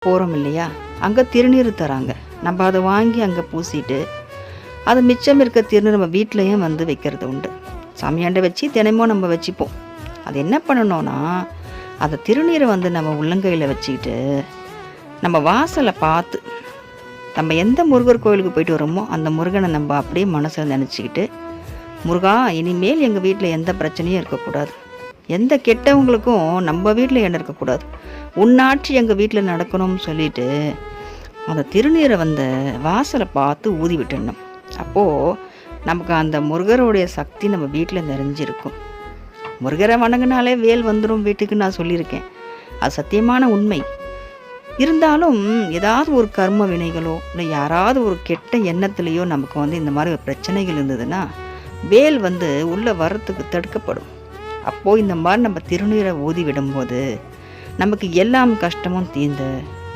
போகிறோம் இல்லையா, அங்கே திருநீர் தராங்க. நம்ம அதை வாங்கி அங்கே பூசிட்டு அது மிச்சம் இருக்க திருநீர் நம்ம வீட்லேயும் வந்து வைக்கிறது உண்டு. சாமியாண்டை வச்சு தினமும் நம்ம வச்சுப்போம். அது என்ன பண்ணணும்னா, அந்த திருநீரை வந்து நம்ம உள்ளங்கையில் வச்சுக்கிட்டு நம்ம வாசலை பார்த்து, நம்ம எந்த முருகர் கோயிலுக்கு போயிட்டு வரோமோ அந்த முருகனை நம்ம அப்படியே மனசில் நினச்சிக்கிட்டு, முருகா, இனிமேல் எங்கள் வீட்டில் எந்த பிரச்சனையும் இருக்கக்கூடாது, எந்த கெட்டவங்களுக்கும் நம்ம வீட்டில் இடம் இருக்கக்கூடாது, உன்னாட்சி எங்கள் வீட்டில் நடக்கணும்னு சொல்லிட்டு அந்த திருநீரை வந்து வாசலை பார்த்து ஊதி விட்டுடணும். அப்போது நமக்கு அந்த முருகருடைய சக்தி நம்ம வீட்டில் நிறைஞ்சிருக்கும். முருகரை வணங்கினாலே வேல் வந்துடும் வீட்டுக்கு நான் சொல்லியிருக்கேன். அது சத்தியமான உண்மை. இருந்தாலும் ஏதாவது ஒரு கர்ம வினைகளோ இல்லை யாராவது ஒரு கெட்ட எண்ணத்துலேயோ நமக்கு வந்து இந்த மாதிரி பிரச்சனைகள் இருந்ததுன்னா வேல் வந்து உள்ளே வர்றதுக்கு தடுக்கப்படும். அப்போது இந்த மாதிரி நம்ம திருநீரை ஊதி விடும்போது நமக்கு எல்லா கஷ்டமும் தீர்ந்து